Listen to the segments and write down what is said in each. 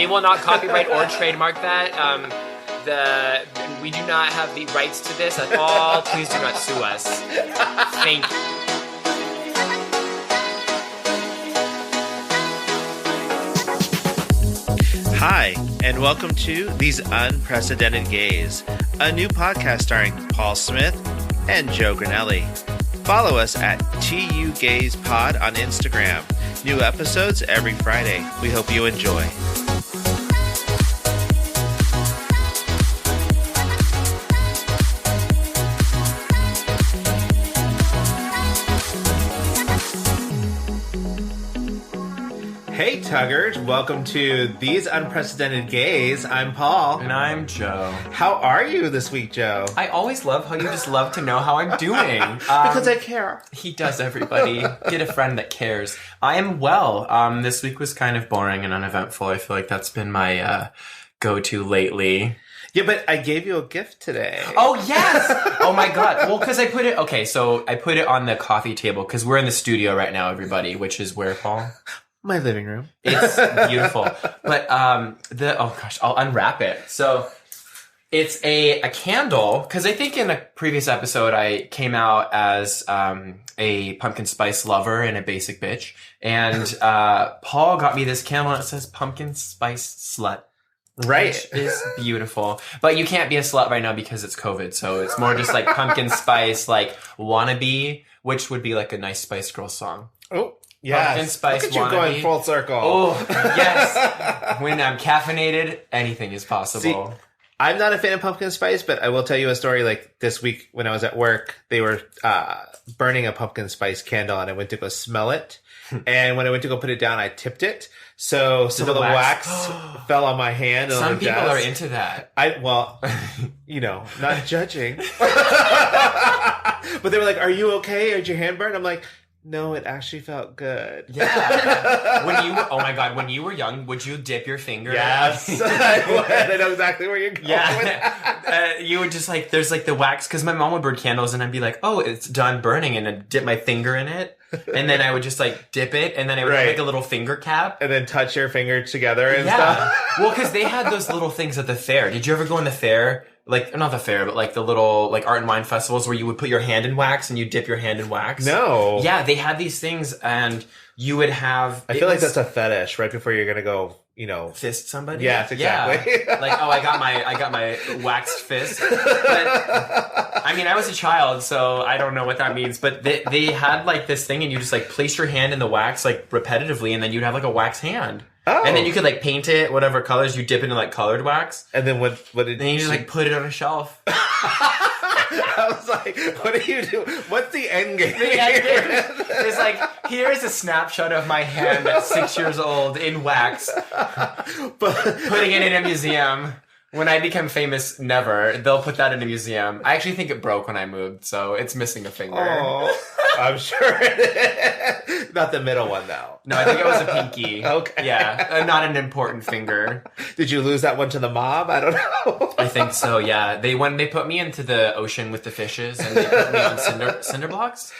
We will not copyright or trademark that. We do not have the rights to this at all. Please do not sue us. Thank you. Hi, and welcome to These Unprecedented Gays, a new podcast starring Paul Smith and Joe Granelli. Follow us at tugayspod on Instagram. New episodes every Friday. We hope you enjoy. Hey Tuggers, welcome to These Unprecedented Gays. I'm Paul. And I'm Joe. How are you this week, Joe? I always love how you just love to know how I'm doing. Because I care. He does, everybody. Get a friend that cares. I am well. This week was kind of boring and uneventful. I feel like that's been my go-to lately. Yeah, but I gave you a gift today. Oh, yes! Oh, my God. Well, because I put it on the coffee table, because we're in the studio right now, everybody, which is where, Paul? My living room. It's beautiful. But, oh gosh, I'll unwrap it. So, it's a candle, because I think in a previous episode I came out as a pumpkin spice lover and a basic bitch. And Paul got me this candle that says pumpkin spice slut. Right. Which is beautiful. But you can't be a slut right now because it's COVID. So it's more just like pumpkin spice, like wannabe, which would be like a nice Spice Girls song. Oh, yeah. Pumpkin spice Look at you wannabe. going full circle. Oh, yes. When I'm caffeinated, anything is possible. See, I'm not a fan of pumpkin spice, but I will tell you a story. Like this week when I was at work, they were burning a pumpkin spice candle and I went to go smell it. And when I went to go put it down, I tipped it. So some of the wax fell on my hand. And some on the people desk. are into that. Not judging. But they were like, "Are you okay? Did your hand burn?" I'm like, "No, it actually felt good." Yeah. When you were young, would you dip your finger? Yes, I would. I know exactly where you're going. Yeah. You would just like, there's like the wax, because my mom would burn candles and I'd be like, oh, it's done burning, and I'd dip my finger in it. And then I would just like dip it, and then I would make a little finger cap. And then touch your finger together and stuff. Well, because they had those little things at the fair. Did you ever go in the fair? Like, not the fair, but like the little like art and wine festivals where you would put your hand in wax and you dip your hand in wax? No. Yeah, they had these things, and you would have... I feel like that's a fetish right before you're going to go, fist somebody? Yes, exactly. Yeah. Like, oh, I got my waxed fist. But, I mean, I was a child, so I don't know what that means. But they had like this thing, and you just like place your hand in the wax like repetitively, and then you'd have like a wax hand. Oh. And then you could like paint it whatever colors, you dip into like colored wax. And then what did then you just like put it on a shelf. I was like, what do you do? What's the end game? The end game is like, here's a snapshot of my hand at 6 years old in wax. Putting it in a museum. When I become famous, never. They'll put that in a museum. I actually think it broke when I moved, so it's missing a finger. Oh, I'm sure it is. Not the middle one, though. No, I think it was a pinky. Okay. Yeah, not an important finger. Did you lose that one to the mob? I don't know. I think so, yeah. When they put me into the ocean with the fishes, and they put me on cinder blocks?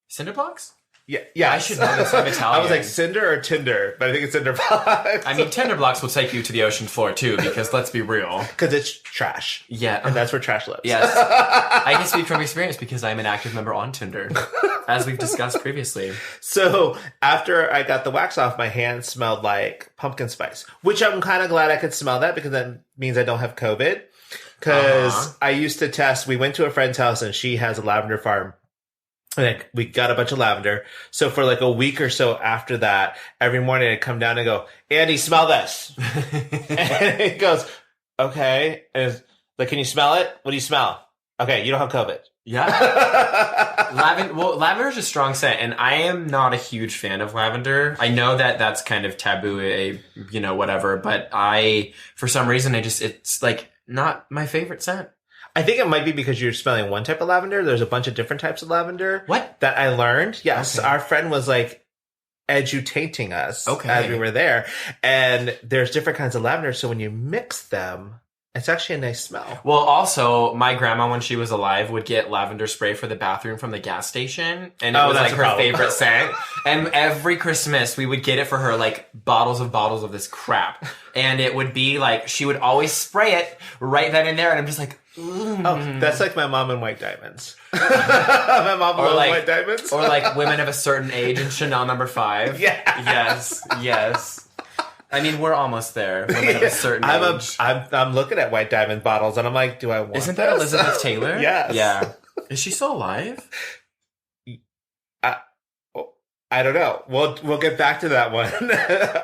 Cinder blocks? Yeah. I should know this. I'm Italian. I was like cinder or Tinder, but I think it's cinder blocks. I mean, tinder blocks will take you to the ocean floor too, because let's be real. Because it's trash. Yeah. And that's where trash lives. Yes. I can speak from experience because I'm an active member on Tinder, as we've discussed previously. So after I got the wax off, my hand smelled like pumpkin spice, which I'm kind of glad I could smell that because that means I don't have COVID. Because I used to test, we went to a friend's house and she has a lavender farm. And we got a bunch of lavender. So for like a week or so after that, every morning I'd come down and go, Andy, smell this. And he goes, okay. And it's like, can you smell it? What do you smell? Okay, you don't have COVID. Yeah. Lavender is a strong scent, and I am not a huge fan of lavender. I know that that's kind of taboo, whatever, but for some reason, it's like not my favorite scent. I think it might be because you're smelling one type of lavender. There's a bunch of different types of lavender. What? That I learned. Yes. Okay. Our friend was like edutating us okay. as we were there. And there's different kinds of lavender. So when you mix them, It's actually a nice smell. Well, also, my grandma, when she was alive, would get lavender spray for the bathroom from the gas station. And it was like her favorite scent. And every Christmas, we would get it for her, like bottles of this crap. And it would be like, she would always spray it right then and there. And I'm just like, Oh, that's like my mom and White Diamonds. My mom loves White Diamonds. Or like women of a certain age in Chanel No. 5. Yeah. Yes. I mean, we're almost there. Women of a certain age. I'm looking at White Diamond bottles, and I'm like, do I want Isn't that Elizabeth Taylor? Yes. Yeah. Is she still alive? I don't know. We'll get back to that one.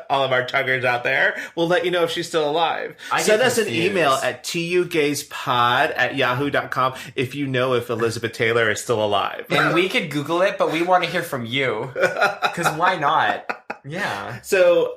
All of our tuggers out there. We'll let you know if she's still alive. Send us an email at tugayspod@yahoo.com if you know if Elizabeth Taylor is still alive. And we could Google it, but we want to hear from you. Because why not? Yeah. So,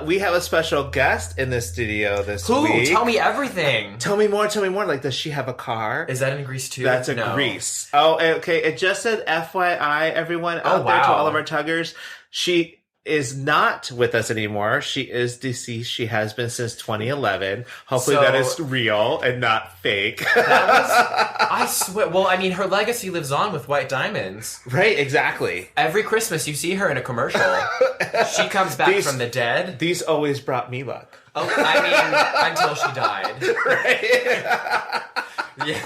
we have a special guest in the studio this week. Tell me everything. Tell me more. Like, does she have a car? Is that in Greece too? That's in Greece. Oh, okay. It just said FYI, everyone out there, to all of our tuggers. She is not with us anymore. She is deceased. She has been since 2011. Hopefully that is real and not fake. I swear. Well, I mean, her legacy lives on with White Diamonds. Right, exactly. Every Christmas you see her in a commercial. She comes back from the dead. These always brought me luck. Oh, I mean, until she died. Right. Yeah.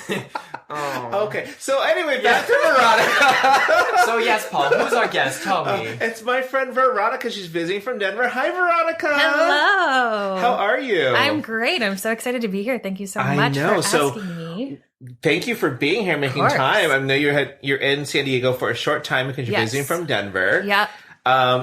Oh. Okay. So anyway, back to Veronica. So yes, Paul, who's our guest? Tell me. It's my friend Veronica. She's visiting from Denver. Hi, Veronica. Hello. How are you? I'm great. I'm so excited to be here. Thank you so much for asking me. Thank you for being here, making time. I know you're in San Diego for a short time because you're visiting from Denver. Yep.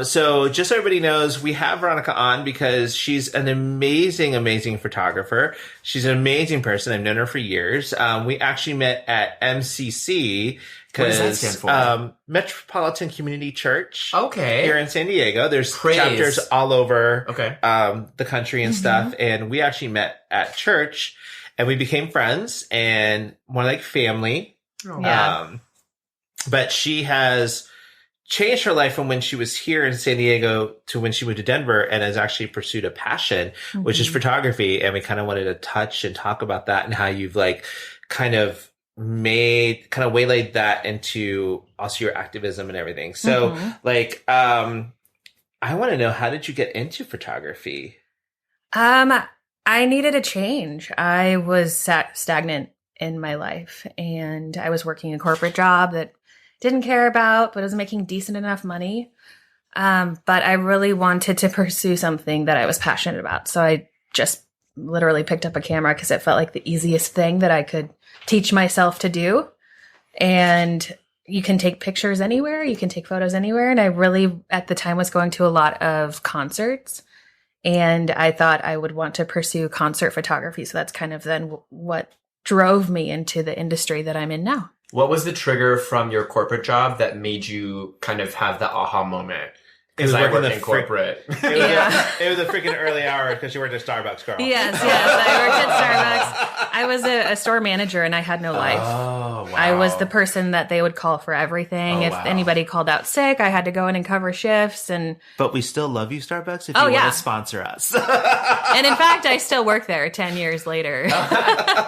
So just so everybody knows, we have Veronica on because she's an amazing photographer. She's an amazing person. I've known her for years. We actually met at MCC. What does that stand for? Metropolitan Community Church. Okay. Here in San Diego. There's chapters all over the country and stuff. And we actually met at church and we became friends and more like family. Oh. Yeah. But she has changed her life from when she was here in San Diego to when she moved to Denver and has actually pursued a passion, which is photography. And we kind of wanted to touch and talk about that and how you've like kind of waylaid that into also your activism and everything. So I want to know, how did you get into photography? I needed a change. I was stagnant in my life and I was working a corporate job that didn't care about, but it was making decent enough money. But I really wanted to pursue something that I was passionate about. So I just literally picked up a camera because it felt like the easiest thing that I could teach myself to do. And you can take pictures anywhere. You can take photos anywhere. And I really, at the time, was going to a lot of concerts. And I thought I would want to pursue concert photography. So that's kind of then what drove me into the industry that I'm in now. What was the trigger from your corporate job that made you kind of have the aha moment? Because I work in corporate. It was a freaking early hour because you worked at Starbucks, girl. Yes. I worked at Starbucks. I was a store manager and I had no life. Oh, wow. I was the person that they would call for everything. If anybody called out sick, I had to go in and cover shifts. But we still love you, Starbucks, if you want to sponsor us. And in fact, I still work there 10 years later.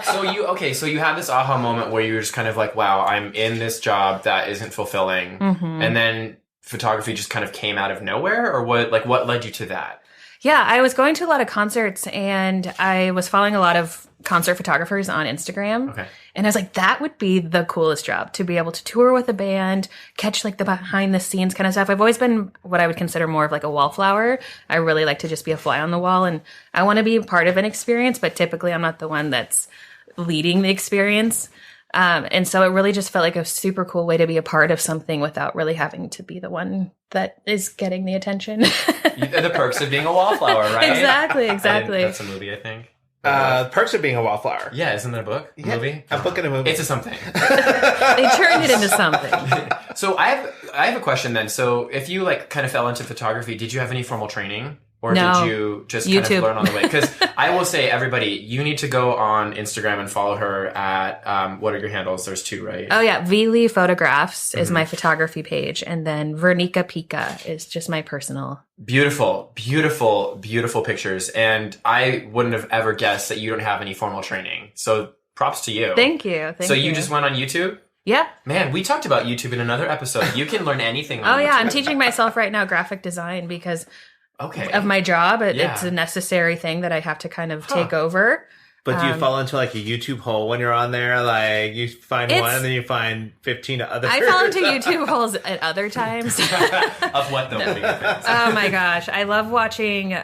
So you had this aha moment where you were just kind of like, wow, I'm in this job that isn't fulfilling. And then photography just kind of came out of nowhere, or what led you to that? Yeah, I was going to a lot of concerts and I was following a lot of concert photographers on Instagram. Okay. And I was like, that would be the coolest job, to be able to tour with a band, catch like the behind the scenes kind of stuff. I've always been what I would consider more of like a wallflower. I really like to just be a fly on the wall and I want to be part of an experience, but typically I'm not the one that's leading the experience. And so it really just felt like a super cool way to be a part of something without really having to be the one that is getting the attention. The perks of being a wallflower, right? Exactly. That's a movie, I think. Perks of being a wallflower. Yeah, isn't that a book? A movie? A book and a movie. It's a something. They turned it into something. So I have a question then. So if you like kind of fell into photography, did you have any formal training? Or No. did you just YouTube. kind of learn on the way? Because I will say, everybody, you need to go on Instagram and follow her at, what are your handles? There's 2, right? Oh yeah, Vlee Photographs is my photography page, and then Veronica Pica is just my personal. Beautiful, beautiful, beautiful pictures. And I wouldn't have ever guessed that you don't have any formal training. So props to you. Thank you. So you just went on YouTube? Yeah. Man, we talked about YouTube in another episode. You can learn anything on Oh YouTube. yeah, I'm teaching myself right now graphic design because Okay. of my job. Yeah. It's a necessary thing that I have to kind of take over. But do you fall into like a YouTube hole when you're on there? Like you find one and then you find 15 others? I fall into YouTube holes at other times. Of what though? What do you think? Oh my gosh. I love watching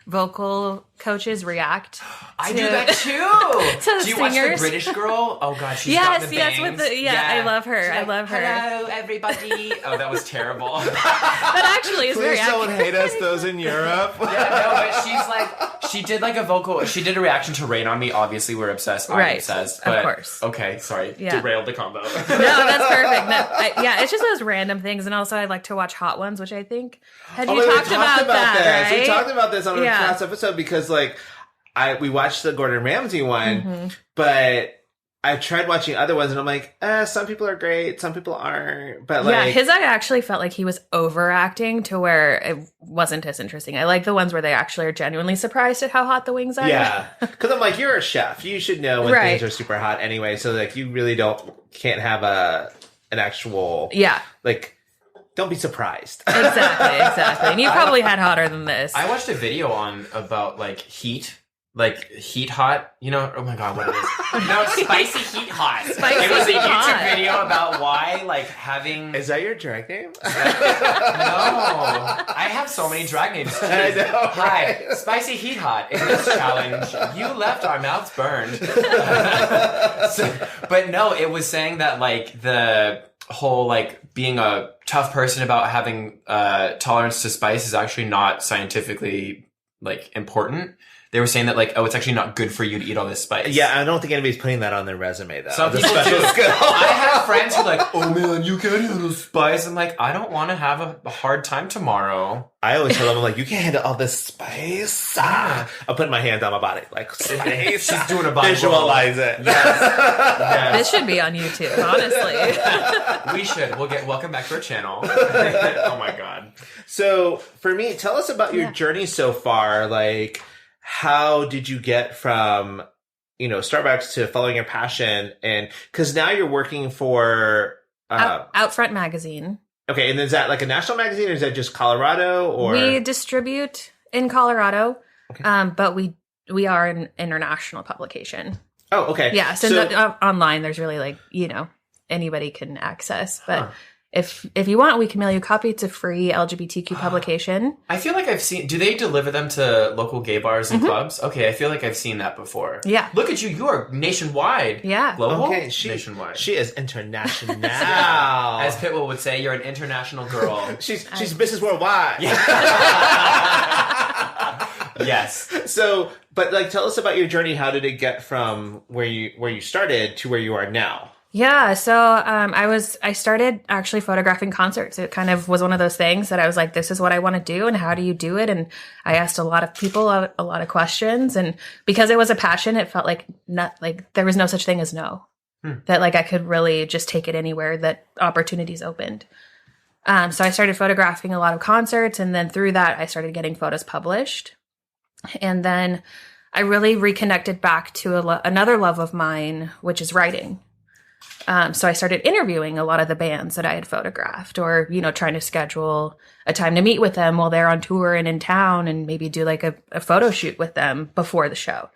vocal coaches react. I do that too. To Do you watch the singers. British girl? Oh god, she's got the bangs. with the I love her. She's I like, love her. Hello, everybody. Oh, that was terrible. But actually, it's very Please don't hate us, those in Europe. Yeah, no, but she's like, she did like a vocal, she did a reaction to Rain on Me. Obviously, we're obsessed. I'm Right. obsessed. Of But, course. Okay, sorry. Yeah. Derailed the combo. No, that's perfect. No, it's just those random things, and also I like to watch Hot Ones, which I think We talked about that, this. right? We talked about this on our Yeah. last episode because like we watched the Gordon Ramsay one, Mm-hmm. but I tried watching other ones and I'm like, some people are great, some people aren't. But like, Yeah, his I actually felt like he was overacting to where it wasn't as interesting. I like the ones where they actually are genuinely surprised at how hot the wings are. yeah, because I'm like, you're a chef, you should know when Right. things are super hot anyway. So like, you really can't have an actual Yeah, like. Don't be surprised. exactly. And you probably had hotter than this. I watched a video about like heat hot, you know, oh my god, what it is. No, spicy heat hot. Spicy It was a heat YouTube hot. video about why like having Is that your drag name? No. I have so many drag names. I know, Hi, right? Spicy Heat Hot. In this challenge, you left our mouths burned. But no, it was saying that like the whole like being a tough person about having tolerance to spice is actually not scientifically like important. They were saying that like, oh, it's actually not good for you to eat all this spice. Yeah, I don't think anybody's putting that on their resume though. Some The people special do. skill. I have friends who are like, oh man, you can't handle spice. I'm like, I don't want to have a hard time tomorrow. I always tell them, I'm like, you can't handle all this spice. Ah. I'll put my hand on my body, like, spice. She's doing a body Visualize it. Yes. This should be on YouTube, honestly. We should. We'll get welcome back to our channel. Oh my god. So, for me, tell us about your journey so far. Like, how did you get from, Starbucks to following your passion? And, because now you're working for... Outfront Magazine. Okay, and is that like a national magazine, or is that just Colorado? Or We distribute in Colorado, but we are an international publication. Oh, okay. Yeah, so online there's really like, anybody can access. But if you want, we can mail you a copy. It's a free LGBTQ publication. I feel like I've seen... Do they deliver them to local gay bars and clubs? Okay, I feel like I've seen that before. Yeah. Look at you. You are nationwide. Yeah. Global? Okay, Nationwide. She is international. As Pitbull would say, you're an international girl. She's Mrs. Worldwide. Yes. So, but like, tell us about your journey. How did it get from where you started to where you are now? Yeah, so I started actually photographing concerts. It kind of was one of those things that I was like, this is what I want to do, and how do you do it? And I asked a lot of people a lot of questions, and because it was a passion, it felt like there was no such thing as no. That like I could really just take it anywhere that opportunities opened. So I started photographing a lot of concerts, and then through that, I started getting photos published, and then I really reconnected back to another love of mine, which is writing. So I started interviewing a lot of the bands that I had photographed, or, trying to schedule a time to meet with them while they're on tour and in town, and maybe do like a photo shoot with them before the show.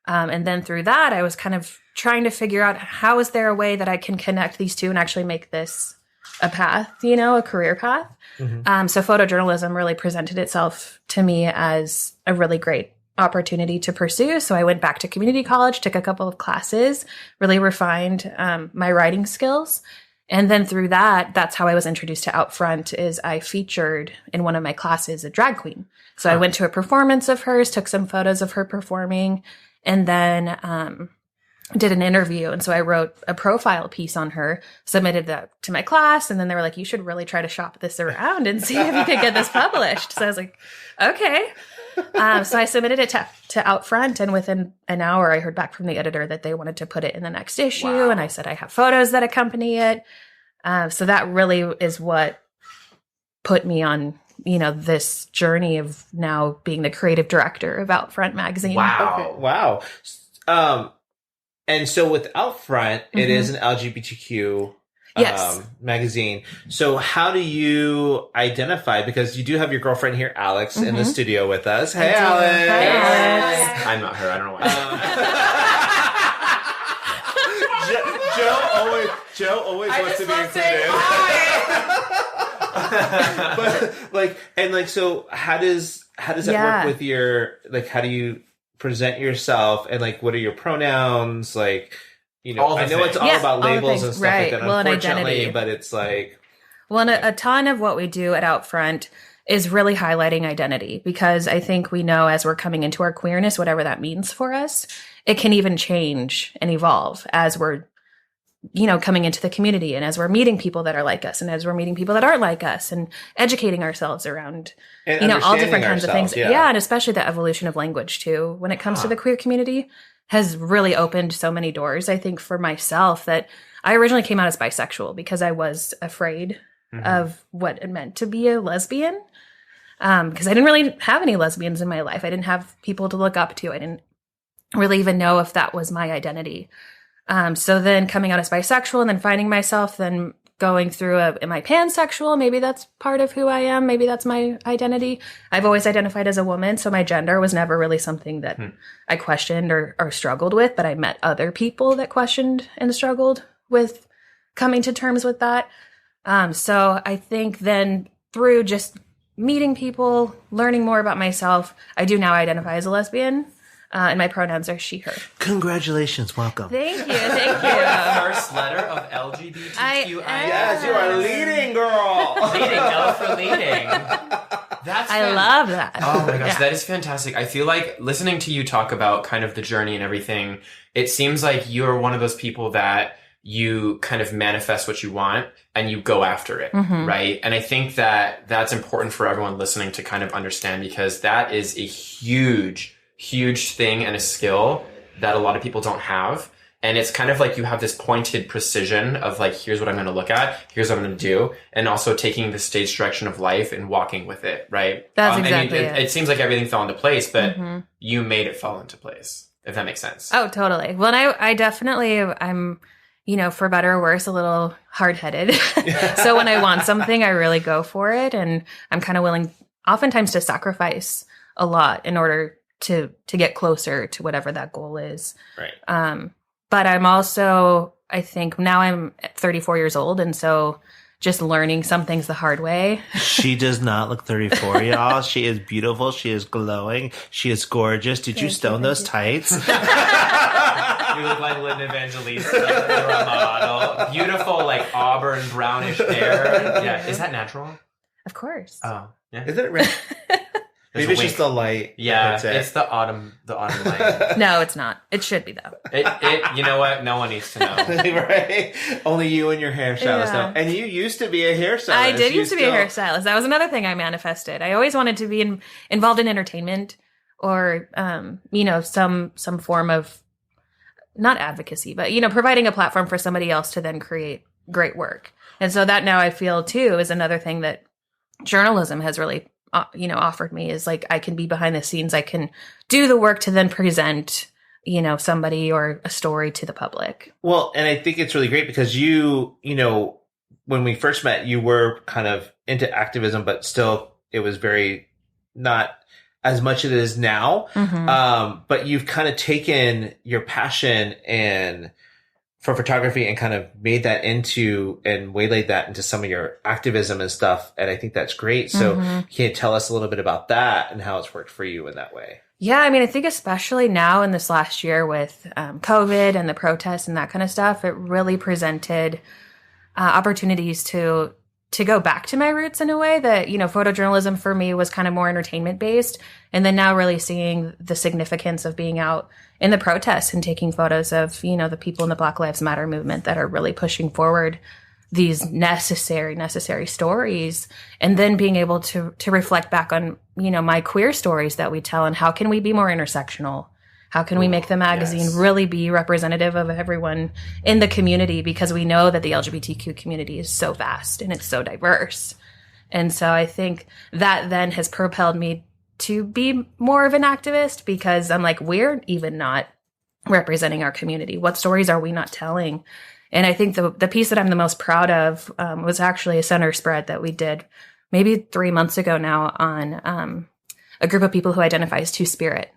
And then through that, I was kind of trying to figure out, how is there a way that I can connect these two and actually make this a path, a career path. Mm-hmm. So photojournalism really presented itself to me as a really great opportunity to pursue. So I went back to community college, took a couple of classes, really refined my writing skills. And then through that, that's how I was introduced to Outfront, is I featured in one of my classes a drag queen. So I went to a performance of hers, took some photos of her performing. And then did an interview. And so I wrote a profile piece on her, submitted that to my class. And then they were like, you should really try to shop this around and see if you could get this published. So I was like, okay. So I submitted it to Outfront. And within an hour, I heard back from the editor that they wanted to put it in the next issue. Wow. And I said, I have photos that accompany it. So that really is what put me on, this journey of now being the creative director of Outfront magazine. Wow. Okay, wow. And so with Outfront, it is an LGBTQ Yes. magazine. So how do you identify? Because you do have your girlfriend here, Alex, in the studio with us. Hey, do. Alex. Hi, Alex. I'm not her. I don't know why. Joe always wants to be included. So how does that work with your, how do you present yourself, and what are your pronouns? I know it's all about labels and stuff like that, unfortunately, but it's Well, and a ton of what we do at Outfront is really highlighting identity, because I think we know as we're coming into our queerness, whatever that means for us, it can even change and evolve as we're, coming into the community, and as we're meeting people that are like us, and as we're meeting people that aren't like us, and educating ourselves around, all different kinds of things. Yeah. And especially the evolution of language too, when it comes to the queer community, has really opened so many doors. I think for myself, that I originally came out as bisexual because I was afraid of what it meant to be a lesbian. Because I didn't really have any lesbians in my life. I didn't have people to look up to. I didn't really even know if that was my identity. So then coming out as bisexual, and then finding myself, then going through am I pansexual? Maybe that's part of who I am. Maybe that's my identity. I've always identified as a woman, so my gender was never really something that I questioned or struggled with, but I met other people that questioned and struggled with coming to terms with that. So I think then through just meeting people, learning more about myself, I do now identify as a lesbian. And my pronouns are she, her. Congratulations. Welcome. Thank you. First letter of LGBTQIA. Yes, you are leading, girl. Leading, L for leading. I love that. Oh my gosh, that is fantastic. I feel like listening to you talk about kind of the journey and everything, it seems like you're one of those people that you kind of manifest what you want and you go after it, right? And I think that that's important for everyone listening to kind of understand, because that is a huge thing and a skill that a lot of people don't have. And it's kind of like you have this pointed precision of here's what I'm going to look at, here's what I'm going to do, and also taking the stage direction of life and walking with it, right? That's exactly it. It seems like everything fell into place, but you made it fall into place, if that makes sense. Oh, totally. Well, and I definitely, I'm, for better or worse, a little hard-headed. So when I want something, I really go for it. And I'm kind of willing oftentimes to sacrifice a lot in order to get closer to whatever that goal is. Right. But I'm also, I think now I'm 34 years old. And so just learning some things the hard way. She does not look 34, y'all. She is beautiful. She is glowing. She is gorgeous. Did you stone those tights? You look like Linda Evangelista. You're a model. Beautiful, auburn brownish hair. Yeah. Is that natural? Of course. Oh, yeah. Isn't it red? Maybe it's just the light. Yeah, it's the autumn light. No, it's not. It should be though. You know what? No one needs to know. Right? Only you and your hairstylist know. And you used to be a hairstylist. I did used to be a hairstylist. That was another thing I manifested. I always wanted to be involved in entertainment, or some form of, not advocacy, but providing a platform for somebody else to then create great work. And so that now I feel too is another thing that journalism has really offered me, is I can be behind the scenes. I can do the work to then present, somebody or a story to the public. Well, and I think it's really great because when we first met, you were kind of into activism, but still it was very not as much as it is now. But you've kind of taken your passion for photography and kind of made that into and waylaid that into some of your activism and stuff. And I think that's great. So can you tell us a little bit about that and how it's worked for you in that way? Yeah. I mean, I think especially now in this last year with COVID and the protests and that kind of stuff, it really presented opportunities to to go back to my roots in a way that, photojournalism for me was kind of more entertainment based. And then now really seeing the significance of being out in the protests and taking photos of, the people in the Black Lives Matter movement that are really pushing forward these necessary stories, and then being able to reflect back on, my queer stories that we tell, and how can we be more intersectional? How can we make the magazine really be representative of everyone in the community? Because we know that the LGBTQ community is so vast and it's so diverse. And so I think that then has propelled me to be more of an activist, because I'm like, we're even not representing our community. What stories are we not telling? And I think the piece that I'm the most proud of was actually a center spread that we did maybe 3 months ago now on a group of people who identify as Two-Spirit.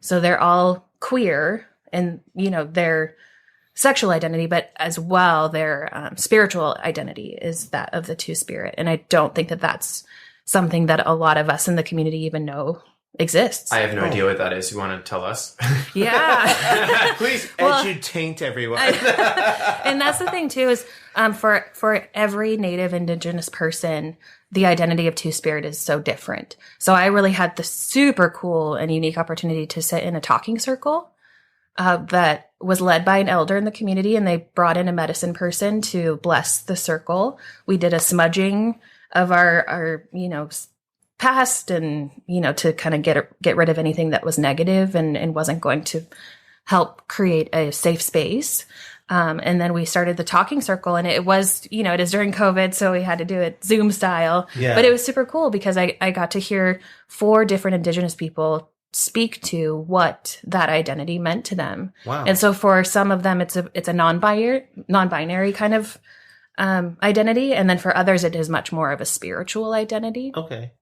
So they're all queer and, their sexual identity, but as well, their spiritual identity is that of the Two-Spirit. And I don't think that that's something that a lot of us in the community even know exists. I have no idea what that is. You want to tell us? Yeah. Please edutainment everyone. And that's the thing too, is for every Native Indigenous person, the identity of Two-Spirit is so different. So I really had the super cool and unique opportunity to sit in a talking circle that was led by an elder in the community, and they brought in a medicine person to bless the circle. We did a smudging of our past, and to kind of get rid of anything that was negative and wasn't going to help create a safe space. And then we started the talking circle, and it was, it is during COVID, so we had to do it Zoom style. Yeah. But it was super cool because I got to hear 4 different Indigenous people speak to what that identity meant to them. Wow. And so for some of them, it's a non-binary kind of identity, and then for others, it is much more of a spiritual identity. Okay.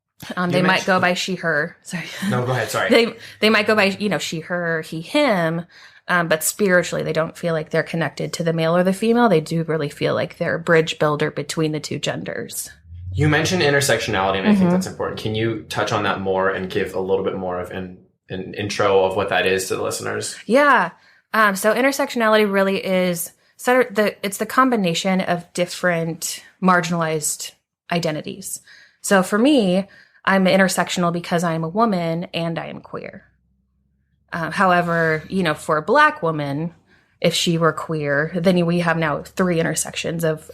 They might go by she, her. Sorry. No, go ahead. Sorry. They might go by, she, her, he, him. But spiritually, they don't feel like they're connected to the male or the female. They do really feel like they're a bridge builder between the two genders. You mentioned intersectionality, and I think that's important. Can you touch on that more and give a little bit more of an intro of what that is to the listeners? Yeah. So intersectionality really is it's the combination of different marginalized identities. So for me, I'm intersectional because I am a woman and I am queer. However, for a Black woman, if she were queer, then we have now 3 intersections of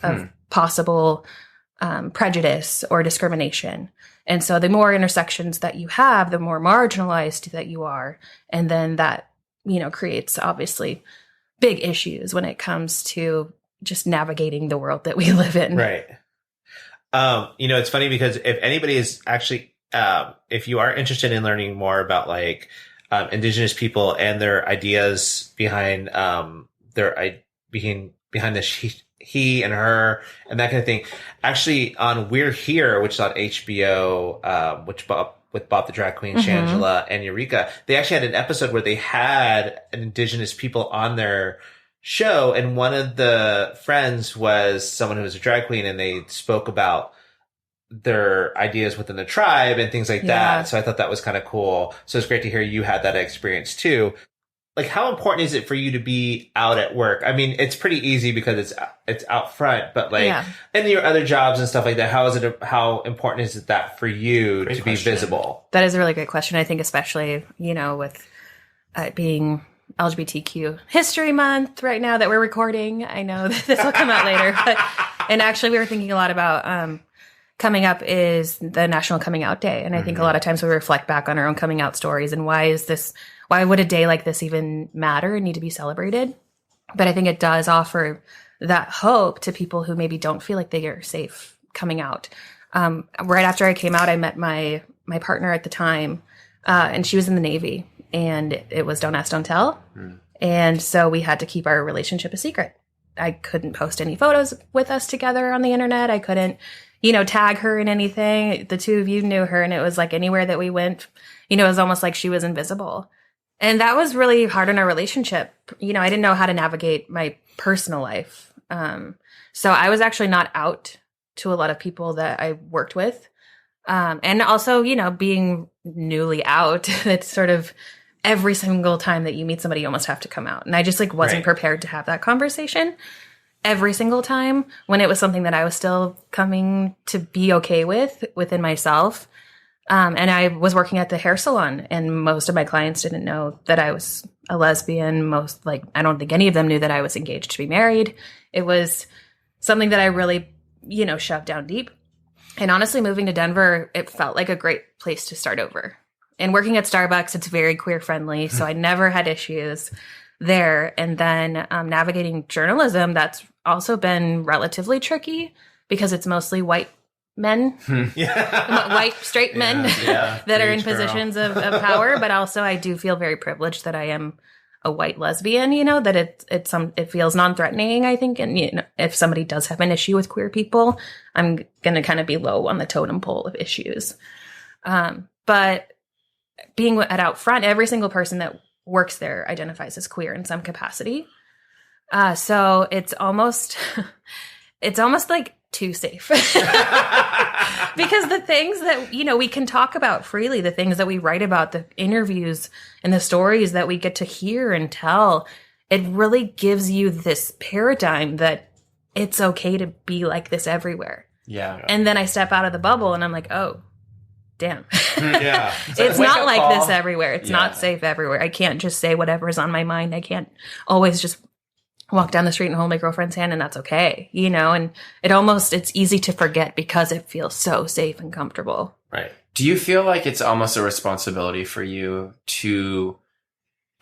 possible prejudice or discrimination. And so the more intersections that you have, the more marginalized that you are. And then that, creates obviously big issues when it comes to just navigating the world that we live in. Right. It's funny because if anybody is actually, if you are interested in learning more about Indigenous people and their ideas behind behind the he and her and that kind of thing. Actually, on We're Here, which is on HBO, with Bob the Drag Queen, Shangela, and Eureka, they actually had an episode where they had Indigenous people on their show, and one of the friends was someone who was a drag queen, and they spoke about their ideas within the tribe and things like that. So I thought that was kind of cool. So it's great to hear you had that experience too. How important is it for you to be out at work? I mean, it's pretty easy because it's out front, but in your other jobs and stuff like that, how important is that for you to be visible? That is a really great question. I think especially, with being LGBTQ History Month right now that we're recording. I know that this will come out later, and actually we were thinking a lot about, coming up is the National Coming Out Day. And I think a lot of times we reflect back on our own coming out stories and why would a day like this even matter and need to be celebrated? But I think it does offer that hope to people who maybe don't feel like they are safe coming out. Right after I came out, I met my partner at the time, and she was in the Navy, and it was don't ask, don't tell. And so we had to keep our relationship a secret. I couldn't post any photos with us together on the internet. I couldn't, tag her in anything. The two of you knew her, and it was like anywhere that we went, it was almost like she was invisible. And that was really hard in our relationship. I didn't know how to navigate my personal life. So I was actually not out to a lot of people that I worked with. And also, being newly out, it's sort of every single time that you meet somebody, you almost have to come out. And I just wasn't prepared to have that conversation. every single time when it was something that I was still coming to be okay with within myself. And I was working at the hair salon, and most of my clients didn't know that I was a lesbian. I don't think any of them knew that I was engaged to be married. It was something that I really, shoved down deep. And honestly, moving to Denver, it felt like a great place to start over. And working at Starbucks, it's very queer friendly. So I never had issues there. And then navigating journalism, that's also been relatively tricky because it's mostly white men, white straight men that are in positions of power. But also I do feel very privileged that I am a white lesbian, that it feels non-threatening, I think. And if somebody does have an issue with queer people, I'm going to kind of be low on the totem pole of issues. But being at Out Front, every single person that works there identifies as queer in some capacity. So it's almost like too safe because the things that, we can talk about freely, the things that we write about, the interviews and the stories that we get to hear and tell, it really gives you this paradigm that it's okay to be like this everywhere. Yeah. And then I step out of the bubble and I'm like, oh, damn. Yeah. It's not like this everywhere. It's not safe everywhere. I can't just say whatever's on my mind. I can't always just walk down the street and hold my girlfriend's hand and that's okay, and it's easy to forget because it feels so safe and comfortable. Right. Do you feel like it's almost a responsibility for you to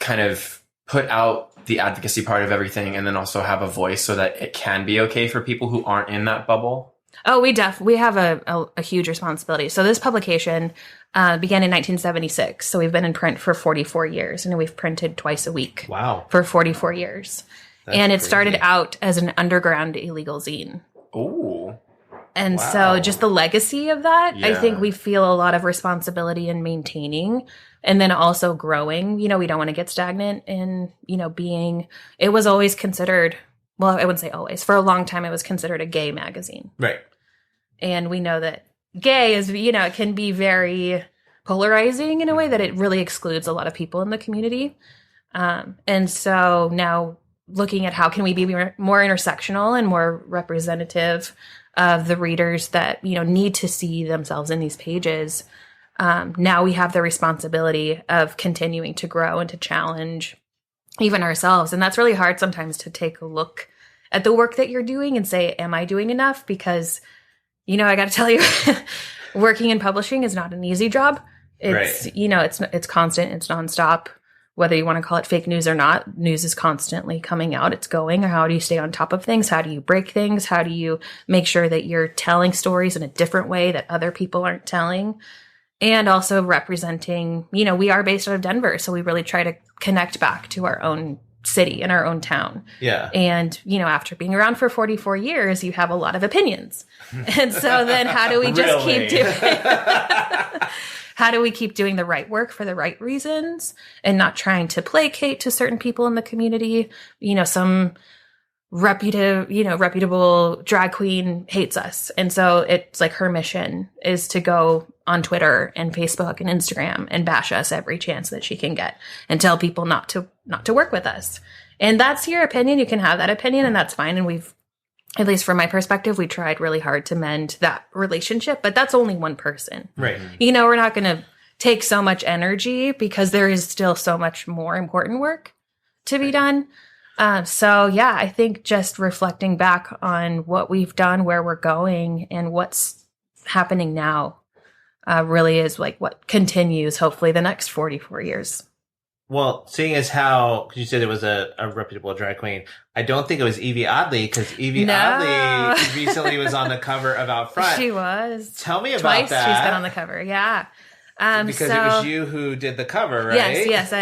kind of put out the advocacy part of everything and then also have a voice so that it can be okay for people who aren't in that bubble? Oh, we have a huge responsibility. So this publication began in 1976. So we've been in print for 44 years and we've printed twice a week. Wow. For 44 years. And it started out as an underground illegal zine. Ooh. And so just the legacy of that, I think we feel a lot of responsibility in maintaining and then also growing. We don't want to get stagnant in, it was always considered, well, I wouldn't say always. For a long time, it was considered a gay magazine. Right. And we know that gay is, it can be very polarizing in a way that it really excludes a lot of people in the community. And so now looking at how can we be more intersectional and more representative of the readers that, need to see themselves in these pages. Now we have the responsibility of continuing to grow and to challenge even ourselves. And that's really hard sometimes to take a look at the work that you're doing and say, am I doing enough? Because, I got to tell you, working in publishing is not an easy job. It's, it's constant, it's nonstop. Whether you want to call it fake news or not, news is constantly coming out. It's going. How do you stay on top of things? How do you break things? How do you make sure that you're telling stories in a different way that other people aren't telling? And also representing, we are based out of Denver. So we really try to connect back to our own city and our own town. Yeah. And, after being around for 44 years, you have a lot of opinions. And so then how do we just keep doing How do we keep doing the right work for the right reasons and not trying to placate to certain people in the community? Some reputable drag queen hates us. And so it's like her mission is to go on Twitter and Facebook and Instagram and bash us every chance that she can get and tell people not to work with us. And that's your opinion. You can have that opinion and that's fine. And we've, at least from my perspective, we tried really hard to mend that relationship, but that's only one person. Right. We're not going to take so much energy because there is still so much more important work to be done. I think just reflecting back on what we've done, where we're going, and what's happening now really is like what continues, hopefully, the next 44 years. Well, seeing as how you said it was a reputable drag queen, I don't think it was Evie Oddly because Evie Oddly recently was on the cover of Out Front. She was. Tell me about Twice that. She's been on the cover, yeah. Because it was you who did the cover, right? Yes.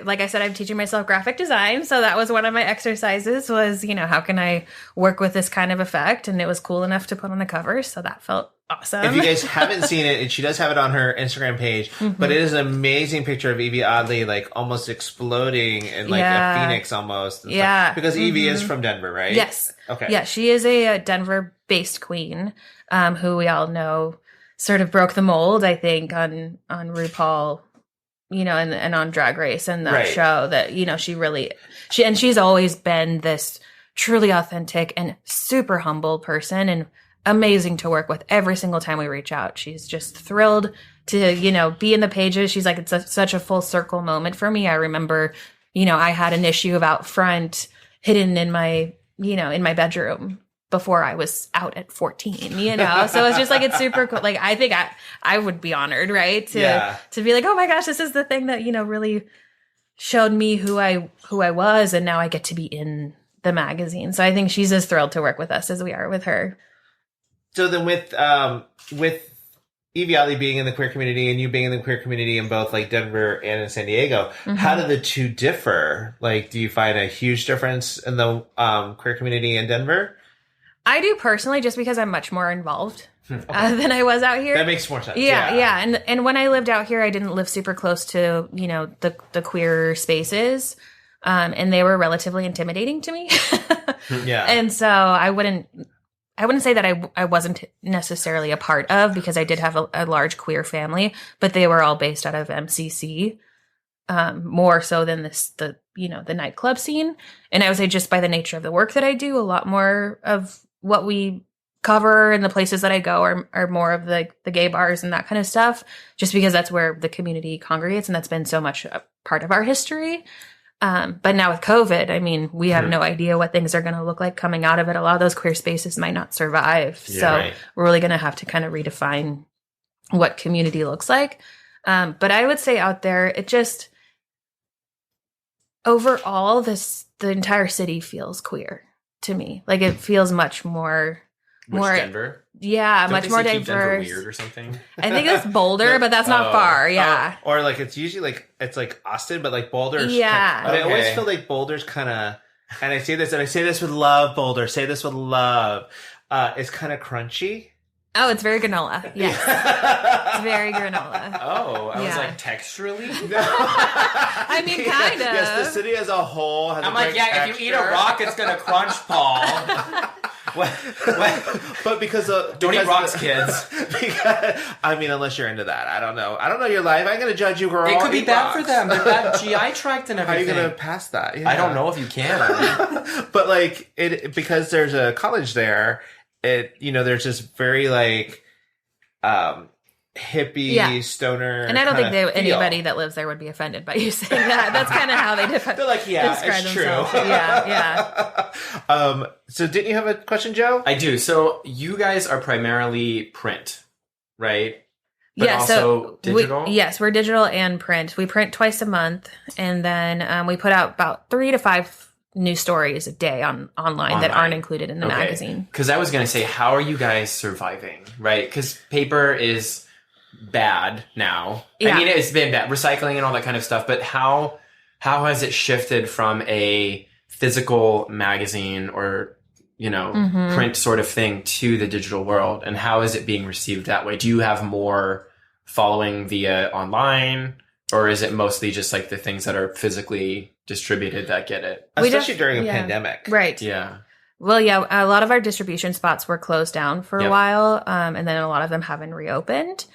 Like I said, I'm teaching myself graphic design. So that was one of my exercises was, how can I work with this kind of effect? And it was cool enough to put on the cover. So that felt awesome. If you guys haven't seen it, and she does have it on her Instagram page, but it is an amazing picture of Evie Oddly, like almost exploding in like a phoenix almost. Yeah. Because Evie is from Denver, right? Yes. Okay. Yeah. She is a Denver-based queen, who we all know sort of broke the mold, I think, on RuPaul, and on Drag Race and that show that, she's always been this truly authentic and super humble person and amazing to work with every single time we reach out. She's just thrilled to, you know, be in the pages. She's like, it's such a full circle moment for me. I remember, you know, I had an issue of Out Front hidden in my, you know, in my bedroom before I was out at 14, you know? So it's just like, it's super cool. Like, I think I would be honored, right? To be like, oh my gosh, this is the thing that, you know, really showed me who I was. And now I get to be in the magazine. So I think she's as thrilled to work with us as we are with her. So then with Evie Oddly being in the queer community and you being in the queer community in both like Denver and in San Diego, how do the two differ? Like, do you find a huge difference in the queer community in Denver? I do personally, just because I'm much more involved than I was out here. That makes more sense. Yeah. And when I lived out here, I didn't live super close to, you know, the queer spaces. And they were relatively intimidating to me. Yeah. And so I wouldn't say that I wasn't necessarily a part of, because I did have a large queer family, but they were all based out of MCC, more so than the nightclub scene. And I would say just by the nature of the work that I do, a lot more of what we cover and the places that I go are more of the gay bars and that kind of stuff, just because that's where the community congregates. And that's been so much a part of our history. But now with COVID, I mean, we have no idea what things are going to look like coming out of it. A lot of those queer spaces might not survive. We're really going to have to kind of redefine what community looks like. But I would say out there, it just, overall, the entire city feels queer to me. Like, it feels much more Denver? Yeah, Don't much more keep Denver diverse. weird or something? I think it's Boulder, but that's not far. Yeah. Or like, it's usually like, it's like Austin, but like Boulder's. Yeah. I always feel like Boulder's kind of, and I say this with love, Boulder, say this with love. It's kind of crunchy. Oh, it's very granola. Yes. It's very granola. Oh, I was like, texturally? I mean, kind of. Yes, the city as a whole has I'm like, if you eat a rock, it's going to crunch, Paul. But because don't eat rocks, kids. Because, I mean, unless you're into that, I don't know your life. I'm going to judge you, girl. It could be bad rocks. for them. They're bad GI tract and everything. How are you going to pass that? Yeah. I don't know if you can. But like because there's a college there. There's this very like hippie stoner, and I don't think anybody that lives there would be offended by you saying that. That's kind of how they They're like, describe it's themselves. True. Yeah. So didn't you have a question, Joe? I do. So you guys are primarily print, right? But yeah. Also digital. We're digital and print. We print twice a month, and then we put out about 3 to 5 news stories a day online that aren't included in the magazine. Because I was going to say, how are you guys surviving, right? Because paper is bad now. Yeah. I mean, it's been bad, recycling and all that kind of stuff, but how has it shifted from a physical magazine or, print sort of thing to the digital world? And how is it being received that way? Do you have more following via online, or is it mostly just like the things that are physically distributed that get it? Especially during a pandemic. Right. Yeah. Well, yeah, a lot of our distribution spots were closed down for a while, and then a lot of them haven't reopened.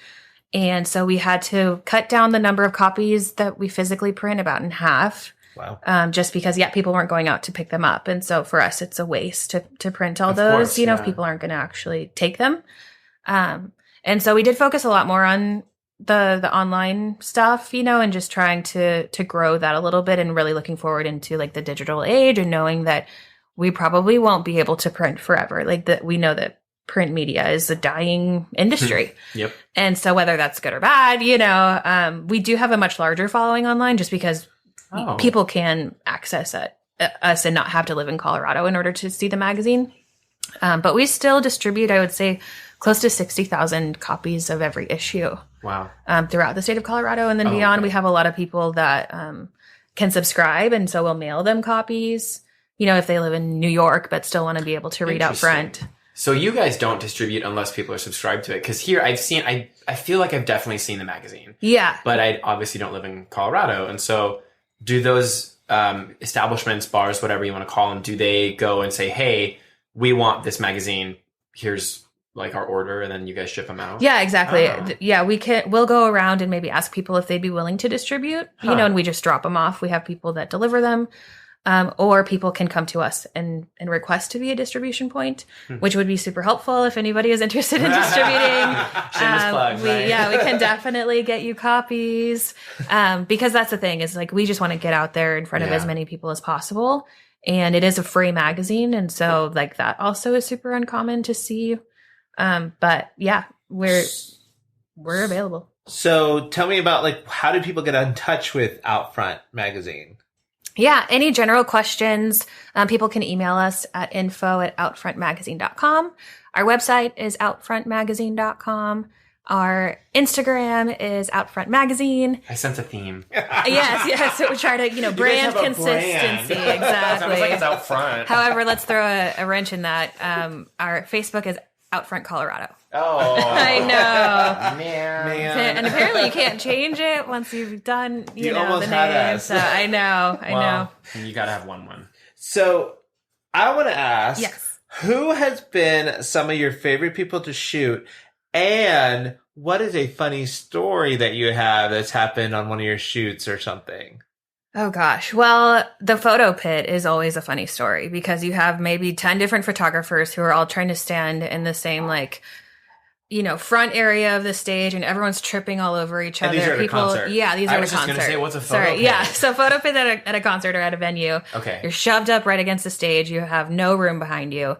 And so we had to cut down the number of copies that we physically print about in half. Wow. Just because, people weren't going out to pick them up. And so for us, it's a waste to print all those, if people aren't going to actually take them. And so we did focus a lot more on the online stuff, and just trying to grow that a little bit, and really looking forward into like the digital age, and knowing that we probably won't be able to print forever. Like that, we know that print media is a dying industry. Yep. And so whether that's good or bad, we do have a much larger following online, just because people can access us and not have to live in Colorado in order to see the magazine. But we still distribute, I would say, close to 60,000 copies of every issue. Wow. Throughout the state of Colorado. And then beyond, we have a lot of people that can subscribe. And so we'll mail them copies, if they live in New York, but still want to be able to read out front. So you guys don't distribute unless people are subscribed to it. Because here I feel like I've definitely seen the magazine. Yeah. But I obviously don't live in Colorado. And so do those establishments, bars, whatever you want to call them, do they go and say, hey, we want this magazine, here's like our order, and then you guys ship them out? Yeah, exactly. Yeah, we'll go around and maybe ask people if they'd be willing to distribute, and we just drop them off. We have people that deliver them. or people can come to us and request to be a distribution point, which would be super helpful if anybody is interested in distributing. Shameless plug, right? Yeah, we can definitely get you copies, because that's the thing is like we just want to get out there in front of as many people as possible, and it is a free magazine, and so like that also is super uncommon to see. But yeah, we're available. So tell me about like how do people get in touch with Outfront Magazine? Yeah, any general questions, people can email us at info@outfrontmagazine.com. Our website is outfrontmagazine.com. Our Instagram is Outfront Magazine. I sense a theme. Yes. So we try to, brand consistency. Exactly. Sounds like it's out front. However, let's throw a wrench in that. Our Facebook is Outfront Colorado. Oh, I know, man. And apparently you can't change it once you've done, You know, almost the had name. us. So I know. You gotta have one. So I want to ask, Yes. who has been some of your favorite people to shoot, and what is a funny story that you have that's happened on one of your shoots or something? Oh gosh. Well, the photo pit is always a funny story because you have maybe 10 different photographers who are all trying to stand in the same front area of the stage, and everyone's tripping all over each other. And these are at a concert. Yeah, these I are was at a just concert. gonna say, what's a photo pit? Yeah, so photo pit at a concert or at a venue. Okay. You're shoved up right against the stage. You have no room behind you.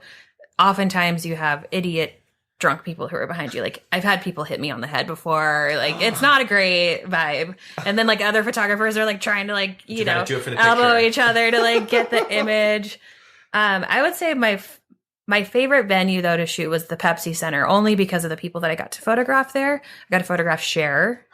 Oftentimes you have idiot drunk people who are behind you. Like I've had people hit me on the head before. Like it's not a great vibe. And then like other photographers are like trying to You gotta do it for the elbow picture. each other to like get the image. I would say my favorite venue though to shoot was the Pepsi Center, only because of the people that I got to photograph there. I got to photograph Cher.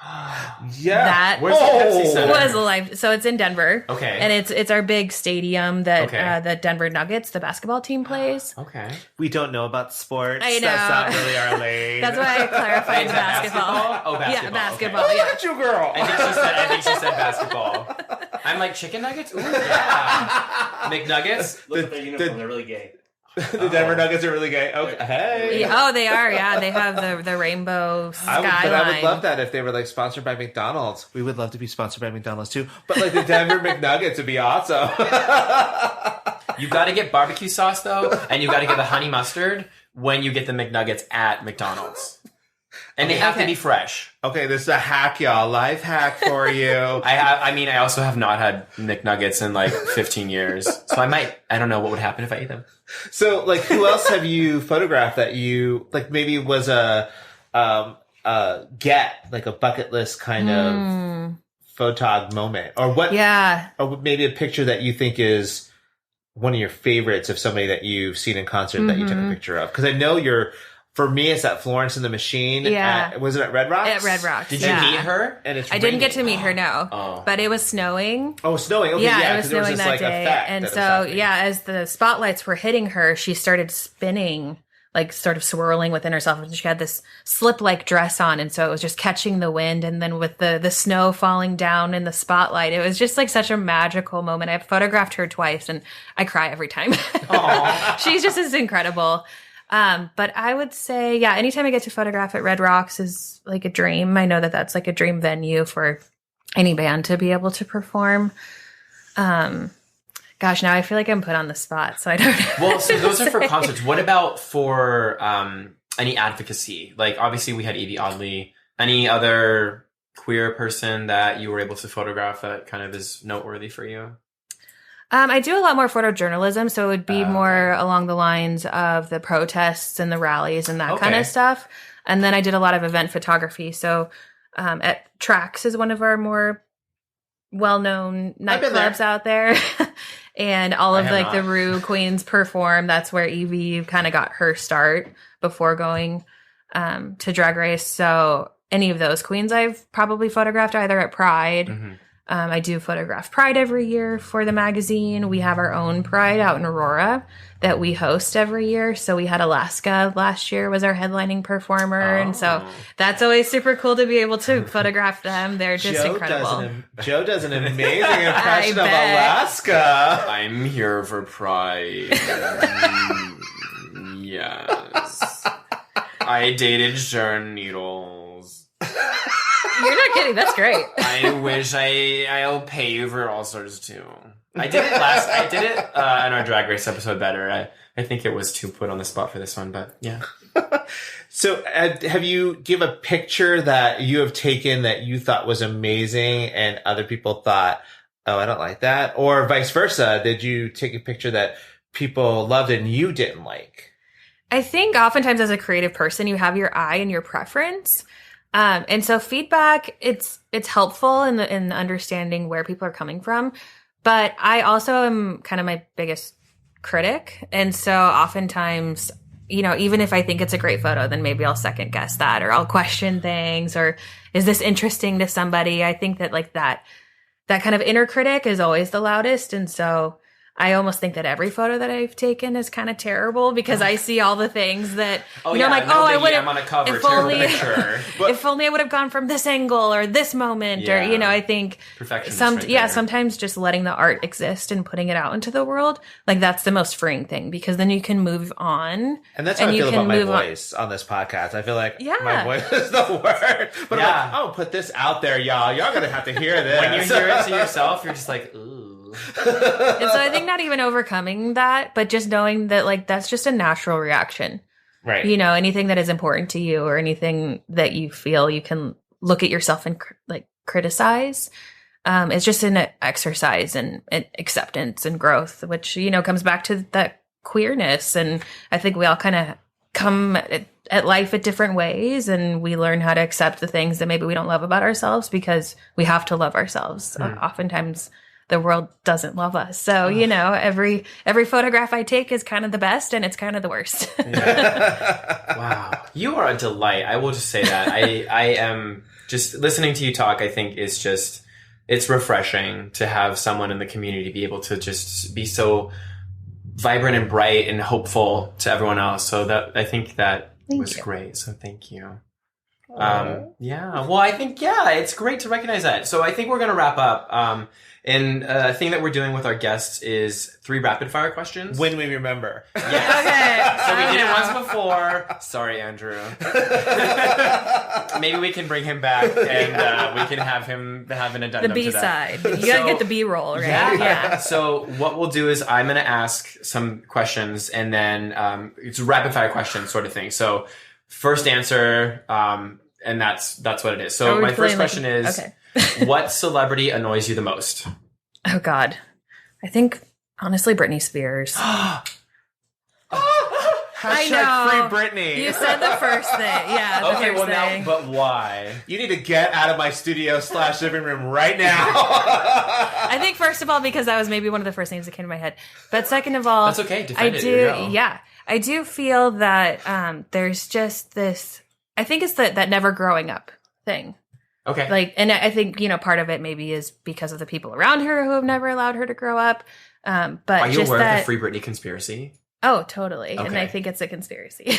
Yeah. That Where's the Pepsi Center? was live. So it's in Denver. Okay. And it's our big stadium that Okay. the Denver Nuggets, the basketball team, plays. Okay. We don't know about sports. I know. That's not really our lane. That's why I clarified the basketball. basketball? Oh, basketball. Yeah, basketball. Okay. Yeah. Look at you, girl. I think she said basketball. I'm like, chicken nuggets? Ooh, yeah. McNuggets? Look at their uniform. They're really gay. The Denver Nuggets are really gay. Okay. Hey. Yeah, oh, they are. Yeah, they have the rainbow skyline. But I would love that if they were like sponsored by McDonald's. We would love to be sponsored by McDonald's too. But like the Denver McNuggets would be awesome. You gotta get barbecue sauce though, and you gotta get the honey mustard when you get the McNuggets at McDonald's. And they have to be fresh. Okay, this is a hack, y'all. Life hack for you. I also have not had McNuggets in like 15 years. So I don't know what would happen if I ate them. So, like, who else have you photographed that you, like, maybe was a bucket list kind of photog moment? Or what? Yeah. Or maybe a picture that you think is one of your favorites of somebody that you've seen in concert that you took a picture of? Because I know for me, it's at Florence and the Machine. Yeah. Was it at Red Rocks? At Red Rocks. Did you meet her? And it's I didn't get to meet her, no. Oh. But it was snowing. Oh, snowing. Okay, Yeah, it was 'cause there snowing this, that like, day. effect And that was so, happening. as the spotlights were hitting her, she started spinning, like sort of swirling within herself. And she had this slip-like dress on. And so it was just catching the wind. And then with the snow falling down in the spotlight, it was just like such a magical moment. I've photographed her twice and I cry every time. She's just as incredible. But I would say, yeah, anytime I get to photograph at Red Rocks is like a dream. I know that that's like a dream venue for any band to be able to perform. Gosh, now I feel like I'm put on the spot, so I don't know. Well, so those are for concerts. What about for any advocacy? Like, obviously, we had Evie Oddly. Any other queer person that you were able to photograph that kind of is noteworthy for you? I do a lot more photojournalism, so it would be more along the lines of the protests and the rallies and that kind of stuff. And then I did a lot of event photography. So at Trax is one of our more well-known nightclubs out there. And all of like the Rue Queens perform. That's where Evie kind of got her start before going to Drag Race. So any of those queens I've probably photographed either at Pride. Mm-hmm. I do photograph Pride every year for the magazine. We have our own Pride out in Aurora that we host every year. So we had Alaska last year was our headlining performer. And so that's always super cool to be able to photograph them. They're just incredible. Joe does an amazing impression of bet. Alaska. I'm here for Pride. Yes. I dated Sharon Needles. You're not kidding. That's great. I wish I'll pay you for all sorts too. I did it in our Drag Race episode better. I think it was too put on the spot for this one, but yeah. So have you give a picture that you have taken that you thought was amazing and other people thought, oh, I don't like that? Or vice versa, did you take a picture that people loved and you didn't like? I think oftentimes as a creative person, you have your eye and your preference. And so feedback, it's helpful in understanding where people are coming from. But I also am kind of my biggest critic. And so oftentimes, you know, even if I think it's a great photo, then maybe I'll second guess that, or I'll question things, or is this interesting to somebody? I think that like that kind of inner critic is always the loudest. And so I almost think that every photo that I've taken is kind of terrible because I see all the things that, I'm like, I would have, I'm on a cover, if only, picture. if only I would have gone from this angle or this moment, or, you know, I think sometimes just letting the art exist and putting it out into the world, like that's the most freeing thing, because then you can move on. And that's how I feel about my voice on this podcast. I feel like my voice is the word, but I'm like, oh, put this out there, y'all. Y'all gonna have to hear this. When you hear it to yourself, you're just like, ooh. And so I think not even overcoming that, but just knowing that like that's just a natural reaction. Right. You know, anything that is important to you or anything that you feel you can look at yourself and like criticize, it's just an exercise and acceptance and growth, which, you know, comes back to that queerness. And I think we all kind of come at life at different ways, and we learn how to accept the things that maybe we don't love about ourselves because we have to love ourselves. Oftentimes the world doesn't love us. So, you know, every photograph I take is kind of the best and it's kind of the worst. Wow. You are a delight. I will just say that. I am just listening to you talk, I think is just, it's refreshing to have someone in the community be able to just be so vibrant and bright and hopeful to everyone else. So that, I think that was great. So thank you. Yeah. Well, I think, it's great to recognize that. So I think we're going to wrap up. And a thing that we're doing with our guests is 3 rapid fire questions. When we remember. Yes. Okay. So we did it once before. Sorry, Andrew. Maybe we can bring him back and we can have him have an addendum. The B side. You gotta get the B roll, right? Yeah. So what we'll do is I'm gonna ask some questions and then it's a rapid fire question sort of thing. So first answer, and that's what it is. So my first question is, what celebrity annoys you the most? Oh God. I think honestly Britney Spears. Hashtag free Britney. You said the first thing. Yeah. Okay, well now, but why? You need to get out of my studio / living room right now. I think first of all, because that was maybe one of the first names that came to my head. But second of all, that's okay. Defend it. I do feel that there's just this, I think it's that never growing up thing. Okay. Like, and I think, you know, part of it maybe is because of the people around her who have never allowed her to grow up. But are you just aware of the Free Britney conspiracy? Oh, totally. Okay. And I think it's a conspiracy.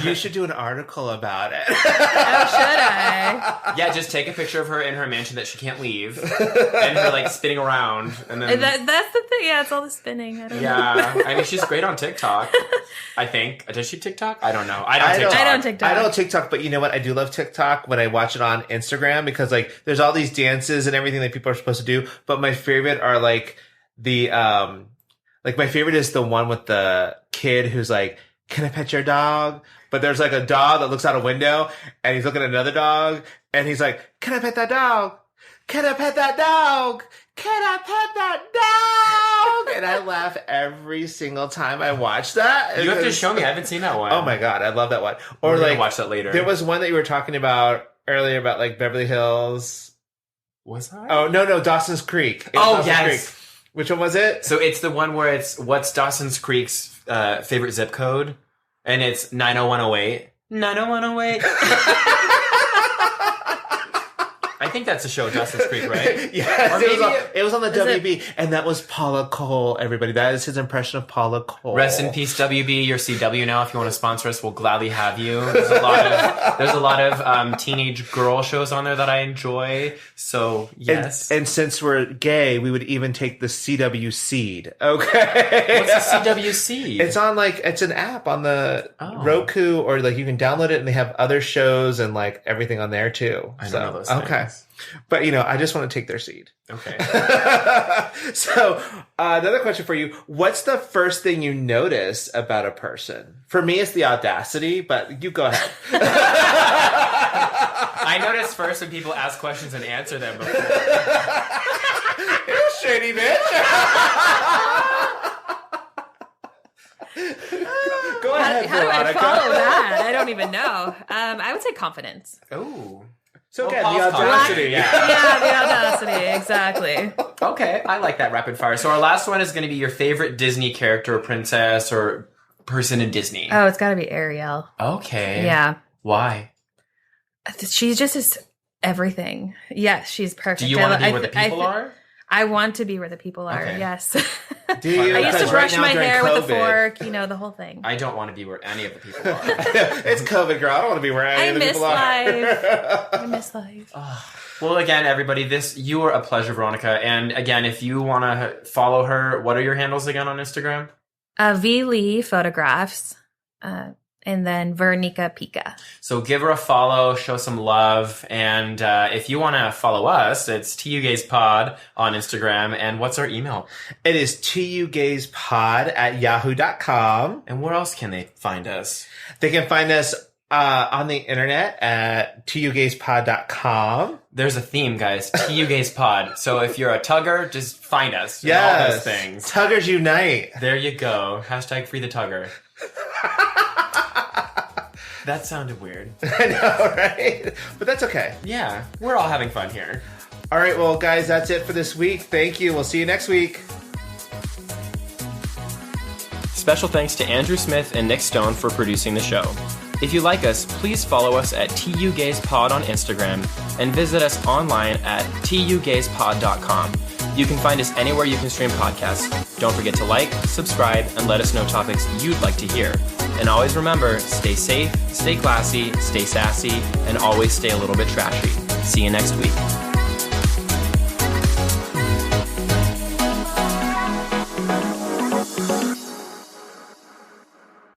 You should do an article about it. Oh, should I? Yeah, just take a picture of her in her mansion that she can't leave, and her like spinning around, and then that's the thing. Yeah, it's all the spinning. I don't know. I mean, she's great on TikTok. I think. Does she TikTok? I don't know. I don't TikTok, but you know what? I do love TikTok when I watch it on Instagram because like there's all these dances and everything that people are supposed to do. But my favorite are like the like my favorite is the one with the kid who's like, "Can I pet your dog?" But there's like a dog that looks out a window and he's looking at another dog and he's like, "Can I pet that dog? Can I pet that dog? Can I pet that dog?" And I laugh every single time I watch that. You have to show me. I haven't seen that one. Oh my God. I love that one. Or we're gonna watch that later. There was one that you were talking about earlier about like Beverly Hills. Was that? Oh, no. Dawson's Creek. Yes. Creek. Which one was it? So it's the one where it's what's Dawson's Creek's favorite zip code? And it's 90108. 90108. I think that's a show, Dawson's Creek, right? Yes, Or it was on the WB, and that was Paula Cole, everybody. That is his impression of Paula Cole. Rest in peace, WB. You're CW now. If you want to sponsor us, we'll gladly have you. There's a lot of teenage girl shows on there that I enjoy. So, yes. And since we're gay, we would even take the CW Seed. Okay. What's the CW Seed? It's on it's an app on the Roku, or like you can download it, and they have other shows and like everything on there too. I don't know those things. Okay. But I just want to take their seed. Okay. So, another question for you. What's the first thing you notice about a person? For me, it's the audacity, but you go ahead. I notice first when people ask questions and answer them before. You shady bitch. Go ahead, How do I Veronica. follow that? I don't even know. I would say confidence. Ooh. So again, Paul's the audacity. yeah. The audacity, exactly. Okay, I like that rapid fire. So our last one is going to be your favorite Disney character or princess or person in Disney. Oh, it's got to be Ariel. Okay. Yeah. Why? She's just everything. Yes, she's perfect. Do you want to be where the people are? I want to be where the people are, Okay. yes. Do you? I used to Because brush right now my during hair with a COVID- fork, the whole thing. I don't want to be where any of the people are. It's COVID, girl. I don't want to be where any of the people are. I miss life. Well, again, everybody, you are a pleasure, Veronica. And again, if you want to follow her, what are your handles again on Instagram? V. Lee Photographs, and then Veronica Pika. So give her a follow, show some love. And if you want to follow us, it's tugayspod on Instagram. And what's our email? It is tugayspod@yahoo.com. And where else can they find us? They can find us on the internet at tugayspod.com. There's a theme, guys. tugayspod. So if you're a tugger, just find us. And all those things. Tuggers unite. There you go. Hashtag free the tugger. That sounded weird. I know, right? But that's okay. Yeah, we're all having fun here. All right, well, guys, that's it for this week. Thank you. We'll see you next week. Special thanks to Andrew Smith and Nick Stone for producing the show. If you like us, please follow us at tugayspod on Instagram and visit us online at tugayspod.com. You can find us anywhere you can stream podcasts. Don't forget to like, subscribe, and let us know topics you'd like to hear. And always remember, stay safe, stay classy, stay sassy, and always stay a little bit trashy. See you next week.